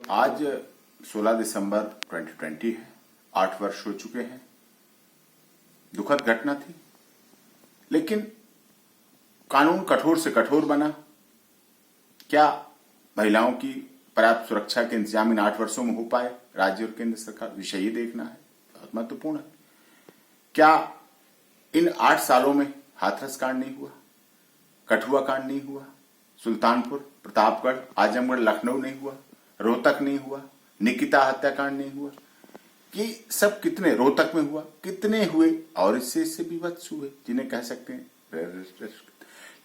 आज 16 दिसंबर 2020 है। 8 वर्ष हो चुके हैं। दुखद घटना थी, लेकिन कानून कठोर से कठोर बना। क्या महिलाओं की पर्याप्त सुरक्षा के इंतजाम इन 8 वर्षों में हो पाए? राज्य और केंद्र सरकार विषय ये देखना है, बहुत महत्वपूर्ण है। क्या इन 8 सालों में हाथरस कांड नहीं हुआ, कठुआ कांड नहीं हुआ, सुल्तानपुर, प्रतापगढ़, आजमगढ़, लखनऊ नहीं हुआ, रोहतक नहीं हुआ, निकिता हत्याकांड नहीं हुआ? ये सब कितने रोहतक में हुआ, कितने हुए और इससे भी विभत्स हुए, जिन्हें कह सकते हैं।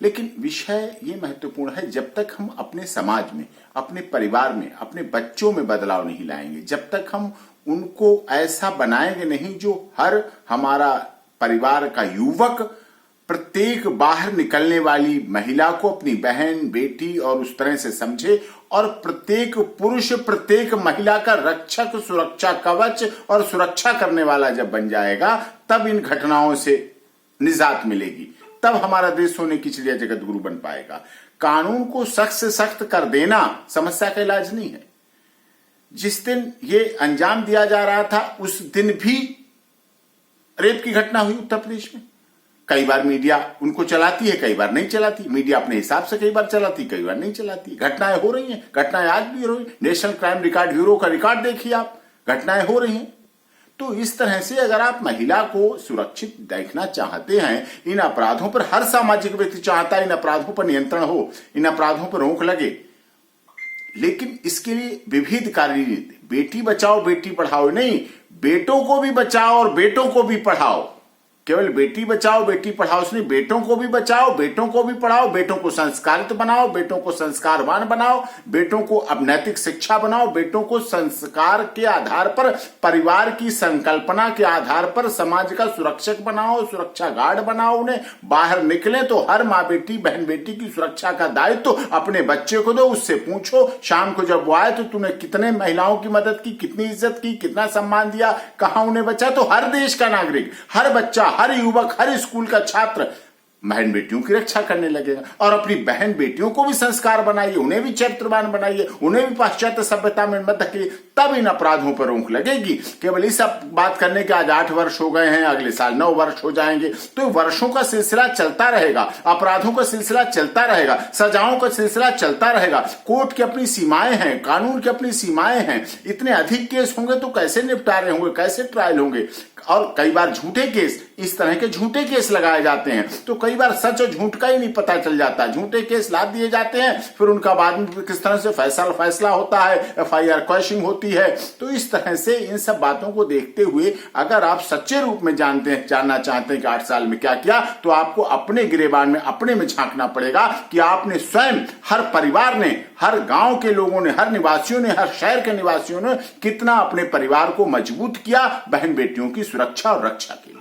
लेकिन विषय ये महत्वपूर्ण है, जब तक हम अपने समाज में, अपने परिवार में, अपने बच्चों में बदलाव नहीं लाएंगे, जब तक हम उनको ऐसा बनाएंगे नहीं जो हर हमारा परिवार का युवक प्रत्येक बाहर निकलने वाली महिला को अपनी बहन, बेटी और उस तरह से समझे, और प्रत्येक पुरुष प्रत्येक महिला का रक्षक, सुरक्षा कवच और सुरक्षा करने वाला जब बन जाएगा, तब इन घटनाओं से निजात मिलेगी, तब हमारा देश सोने की चिड़िया जगत गुरु बन पाएगा। कानून को सख्त से सख्त कर देना समस्या का इलाज नहीं है। जिस दिन ये अंजाम दिया जा रहा था, उस दिन भी रेप की घटना हुई उत्तर प्रदेश में। कई बार मीडिया उनको चलाती है, कई बार नहीं चलाती। मीडिया अपने हिसाब से कई बार चलाती, कई बार नहीं चलाती। घटनाएं हो रही हैं, घटनाएं आज भी हो रही हैं। नेशनल क्राइम रिकॉर्ड ब्यूरो का रिकॉर्ड देखिए आप, घटनाएं हो रही हैं। तो इस तरह से अगर आप महिला को सुरक्षित देखना चाहते हैं, इन अपराधों पर हर सामाजिक व्यक्ति चाहता है इन अपराधों पर नियंत्रण हो, इन अपराधों पर रोक लगे, लेकिन इसके लिए विविध कार्यनीति, बेटी बचाओ बेटी पढ़ाओ नहीं, बेटों को भी बचाओ और बेटों को भी पढ़ाओ। केवल बेटी बचाओ बेटी पढ़ाओ से नहीं, बेटों को भी बचाओ, बेटों को भी पढ़ाओ, बेटों को संस्कारित बनाओ, बेटों को संस्कारवान बनाओ, बेटों को अब नैतिक शिक्षा बनाओ, बेटों को संस्कार के आधार पर, परिवार की संकल्पना के आधार पर समाज का सुरक्षक बनाओ, सुरक्षा गार्ड बनाओ। उन्हें बाहर निकले तो हर माँ बेटी, बहन बेटी की सुरक्षा का दायित्व तो अपने बच्चे को दो, उससे पूछो शाम को जब वो आए तो तूने कितने महिलाओं की मदद की, कितनी इज्जत की, कितना सम्मान दिया, कहां उन्हें बचा। तो हर देश का नागरिक, हर बच्चा, हर युवक, हर स्कूल का छात्र बहन बेटियों की रक्षा करने लगेगा। और अपनी बहन बेटियों को भी संस्कार बनाइए, उन्हें भी चरित्रवान बनाइए, उन्हें भी पाश्चात्य सभ्यता में मत धकेलिए, तब इन अपराधों पर रोक लगेगी। केवल इस बात करने के आज 8 वर्ष हो गए हैं, अगले साल 9 वर्ष हो जाएंगे, तो वर्षों का सिलसिला चलता रहेगा, अपराधों का सिलसिला चलता रहेगा, सजाओं का सिलसिला चलता रहेगा। कोर्ट की अपनी सीमाएं हैं, कानून की अपनी सीमाएं हैं। इतने अधिक केस होंगे तो कैसे निपटारे होंगे, कैसे ट्रायल होंगे। और कई बार झूठे केस, इस तरह के झूठे केस लगाए जाते हैं, तो कई बार सच और झूठ का ही नहीं पता चल जाता। झूठे केस लाद दिए जाते हैं, फिर उनका बाद में किस तरह से फैसला होता है, FIR क्वैशिंग होती है। तो इस तरह से इन सब बातों को देखते हुए अगर आप सच्चे रूप में जानना चाहते हैं कि 8 साल में क्या किया, तो आपको अपने गिरेबान में, अपने में झांकना पड़ेगा कि आपने स्वयं, हर परिवार ने, हर गांव के लोगों ने, हर निवासियों ने, हर शहर के निवासियों ने कितना अपने परिवार को मजबूत किया बहन बेटियों की सुरक्षा और रक्षा के लिए।